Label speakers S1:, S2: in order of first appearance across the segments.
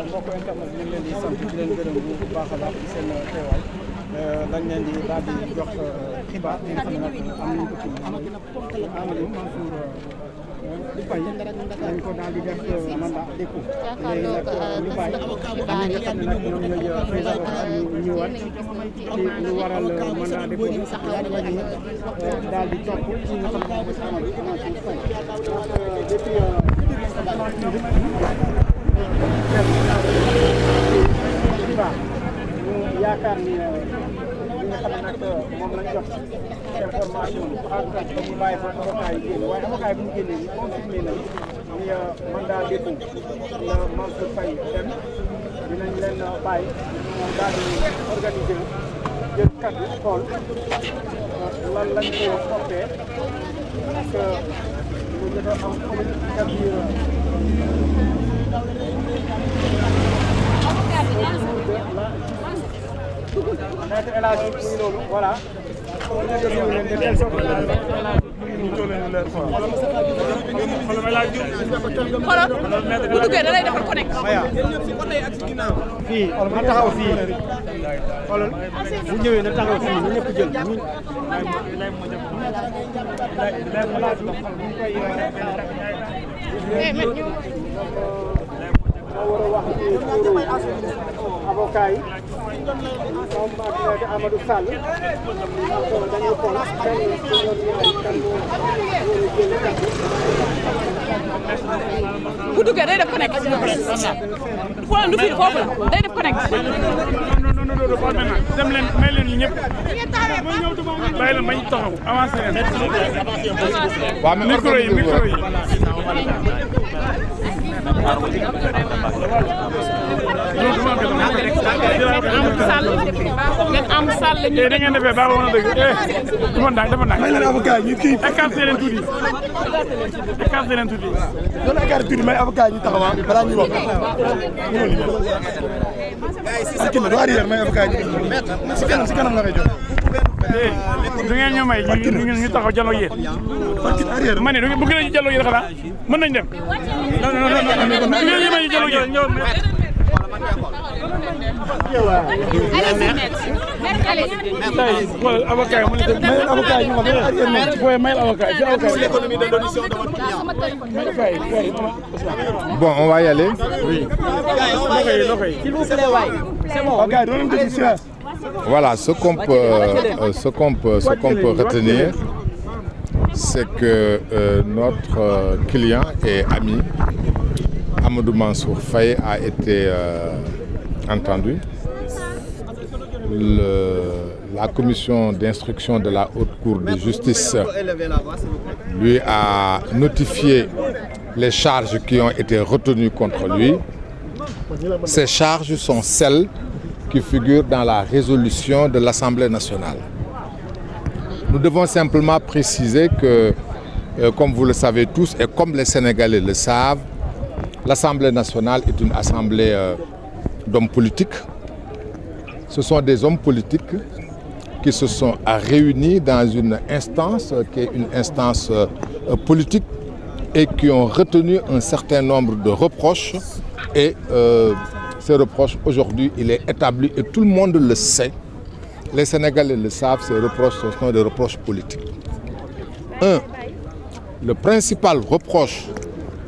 S1: mbokk internet ñu ngi leen di sant di leen gërëm bu baax a baax ci seen teewaay dañ leen di daal di jox xibaar yi nga xam ne nag am nañ ko ci Amadou Mansour Faye dañ ko daal di def mandat dépôt léegi nag ñu bàyyi am ñi nga xam ne nag ñoom ñooy président ñu ñëwaat ci lu waral mandat dépôt bi daal di wàññi daal di topp ci nga xam ne mooy Amadou Mansour Faye depuis ñu yaakaar ni li nga xam ne nag moom lañ jox information bi ak ñu bàyyi fa avocat yi génn waaye avocat yi bu ñu génnee ñu confirmé nañ ni mandat dépôt la Mansour Faye dem dinañ leen bàyyi ñu daal di organiser jël kaddu xool lan lañ ko toppee parce que lu jot a am ca biir Maître El Hadji muy loolu voilà.
S2: bu duggee da lay defal connect.
S1: fii na taxaw fii xoolal bu ñëwee na taxaw fii ñu ñëpp jël ñu. moo war a wax ci turu avocat yi moom ak Amadou Sall dañuy xool kenn ci ñoom ñaari kan moo
S2: bu duggee day def connect. xoolal du fii foofu la day def connect.
S3: dem leen may leen ñi ñëpp bàyyi leen bañ taxaw avancé leen. waaw mais micro yi micro yi.
S2: am sàll ñu
S3: da ngeen defee baax woon na dëgg dafa ndànk dafa ndànk.
S4: may leen avocat ñu kii
S3: écarté leen tuuti écarté leen tuuti.
S4: doon écarté tuuti may avocat ñu taxaw balaa ñuy wax. kii la doo arrière may avocat ñu si kanam la koy jox.
S3: du ngeen ñu may ñu taxaw jàlloo yéen. ma ne du ngeen bëgg nañu jàlloo yéen xanaa mën nañu dem. non non non du ngeen ñu may ñu jàlloo yéen ñëw. tey xool avocat yi mu ne may avocat yi ñu wax arrière booy may avocat yi
S5: Bon, on va y aller.
S3: Oui.
S5: Voilà, ce qu'on peut retenir, c'est que notre client et ami Amadou Mansour Faye a été entendu. La commission d'instruction de la Haute Cour de justice lui a notifié les charges qui ont été retenues contre lui. Ces charges sont celles qui figurent dans la résolution de l'Assemblée nationale. Nous devons simplement préciser que, comme vous le savez tous et comme les Sénégalais le savent, l'Assemblée nationale est une assemblée d'hommes politiques. Ce sont des hommes politiques qui se sont réunis dans une instance qui est une instance politique et qui ont retenu un certain nombre de reproches. Et ces reproches, aujourd'hui, il est établi et tout le monde le sait. Les Sénégalais le savent, ces reproches ce sont des reproches politiques. Un, le principal reproche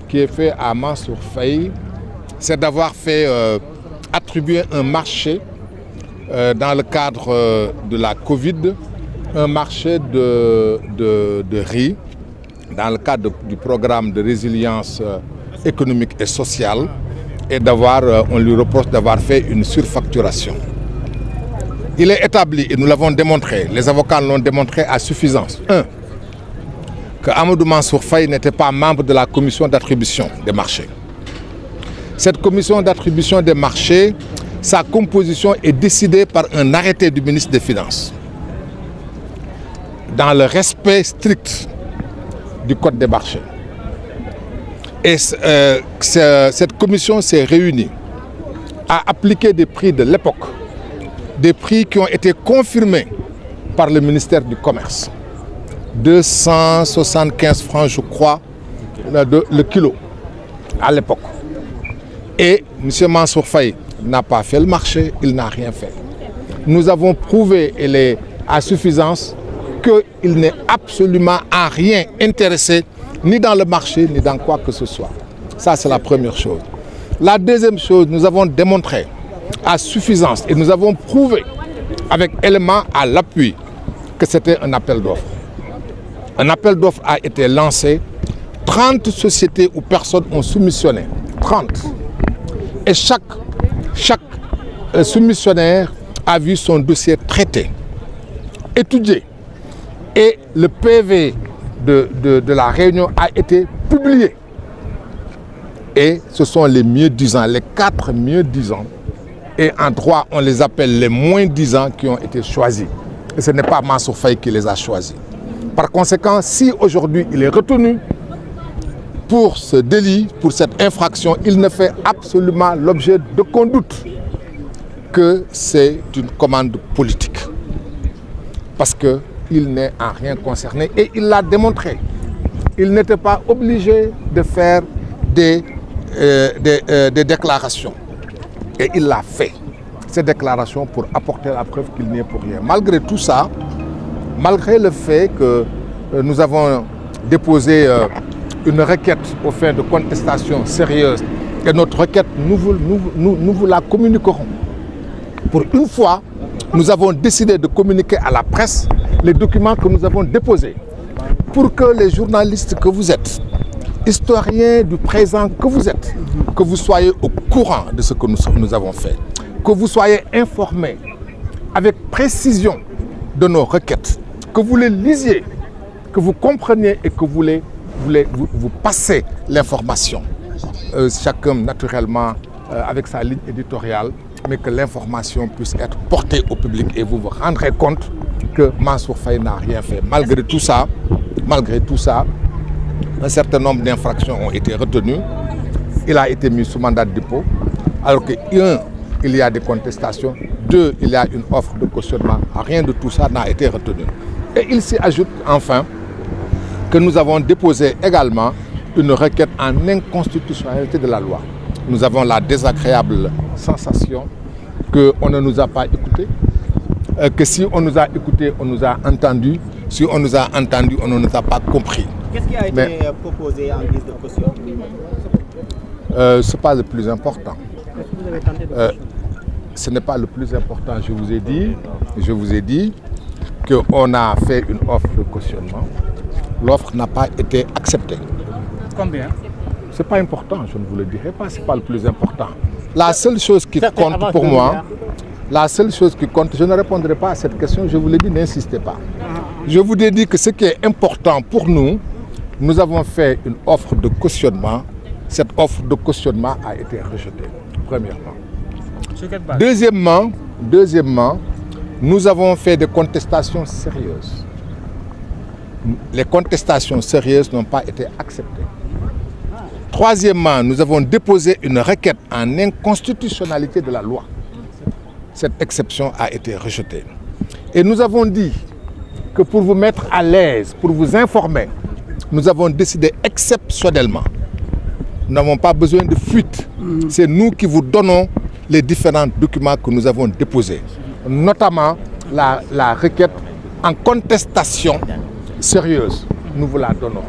S5: qui est fait à Mansour Faye, c'est d'avoir fait attribuer un marché dans le cadre de la Covid, un marché de riz, dans le cadre du programme de résilience économique et sociale, et on lui reproche d'avoir fait une surfacturation. Il est établi, et nous l'avons démontré, les avocats l'ont démontré à suffisance. Un, que Amadou Mansour Faye n'était pas membre de la commission d'attribution des marchés. Cette commission d'attribution des marchés, sa composition est décidée par un arrêté du ministre des Finances, dans le respect strict du Code des marchés. Et cette commission s'est réunie à appliquer des prix de l'époque, des prix qui ont été confirmés par le ministère du Commerce. 275 francs, je crois, le kilo à l'époque. Et M. Mansour Faye n'a pas fait le marché, il n'a rien fait. Nous avons prouvé, et il est à suffisance, qu'il n'est absolument à rien intéressé, ni dans le marché, ni dans quoi que ce soit. Ça, c'est la première chose. La deuxième chose, nous avons démontré à suffisance, et nous avons prouvé avec éléments à l'appui, que c'était un appel d'offres. Un appel d'offres a été lancé, 30 sociétés ou personnes ont soumissionné, 30. Et chaque soumissionnaire a vu son dossier traité, étudié. Et le PV de la réunion a été publié. Et ce sont les mieux-disants, les 4 mieux-disants. Et en droit, on les appelle les moins-disants qui ont été choisis. Et ce n'est pas Mansour Faye qui les a choisis. Par conséquent, si aujourd'hui il est retenu pour ce délit, pour cette infraction, il ne fait absolument l'objet d'aucun doute que c'est une commande politique. Parce qu'il n'est en rien concerné et il l'a démontré. Il n'était pas obligé de faire des déclarations. Et il l'a fait, ces déclarations, pour apporter la preuve qu'il n'y est pour rien. Malgré tout ça, malgré le fait que nous avons déposé une requête aux fins de contestation sérieuse, et notre requête, nous vous la communiquerons. Pour une fois, nous avons décidé de communiquer à la presse les documents que nous avons déposés, pour que les journalistes que vous êtes, historiens du présent que vous êtes, que vous soyez au courant de ce que nous avons fait, que vous soyez informés avec précision de nos requêtes, que vous les lisiez, que vous compreniez et que vous passez l'information. Chacun naturellement avec sa ligne éditoriale, mais que l'information puisse être portée au public et vous vous rendrez compte que Mansour Faye n'a rien fait. Malgré tout ça, un certain nombre d'infractions ont été retenues. Il a été mis sous mandat de dépôt, alors que, 1, il y a des contestations, 2, il y a une offre de cautionnement. Rien de tout ça n'a été retenu. Et il s'y ajoute enfin que nous avons déposé également une requête en inconstitutionnalité de la loi. Nous avons la désagréable sensation qu'on ne nous a pas écoutés, que si on nous a écoutés, on nous a entendus, si on nous a entendus, on ne nous a pas compris.
S6: Qu'est-ce qui a été proposé en guise de caution?
S5: Ce n'est pas le plus important. Ce n'est pas le plus important. Je vous ai dit qu'on a fait une offre de cautionnement. L'offre n'a pas été acceptée.
S3: Combien?
S5: Ce n'est pas important, je ne vous le dirai pas, ce n'est pas le plus important. La seule chose qui compte pour moi, je ne répondrai pas à cette question, je vous l'ai dit, n'insistez pas. Je vous ai dit que ce qui est important pour nous, nous avons fait une offre de cautionnement. Cette offre de cautionnement a été rejetée, premièrement.
S3: Sur quelle base?
S5: Deuxièmement, nous avons fait des contestations sérieuses. Les contestations sérieuses n'ont pas été acceptées. Troisièmement, nous avons déposé une requête en inconstitutionnalité de la loi. Cette exception a été rejetée. Et nous avons dit que pour vous mettre à l'aise, pour vous informer, nous avons décidé exceptionnellement. Nous n'avons pas besoin de fuite. C'est nous qui vous donnons les différents documents que nous avons déposés. Notamment la requête en contestation sérieuse. Nous vous la donnons.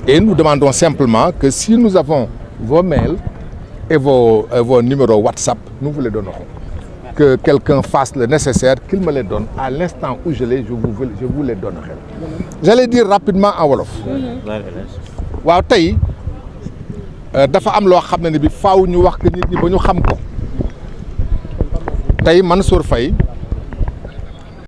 S5: Et nous demandons simplement que si nous avons vos mails et vos numéros WhatsApp, nous vous les donnerons. Que quelqu'un fasse le nécessaire, qu'il me les donne. À l'instant où je vous les donnerai. J'allais dire rapidement en wolof. waaw tey dafa am loo xam ne bi faaw ñu wax que nit ñi ba ñu xam ko tey Mansour Faye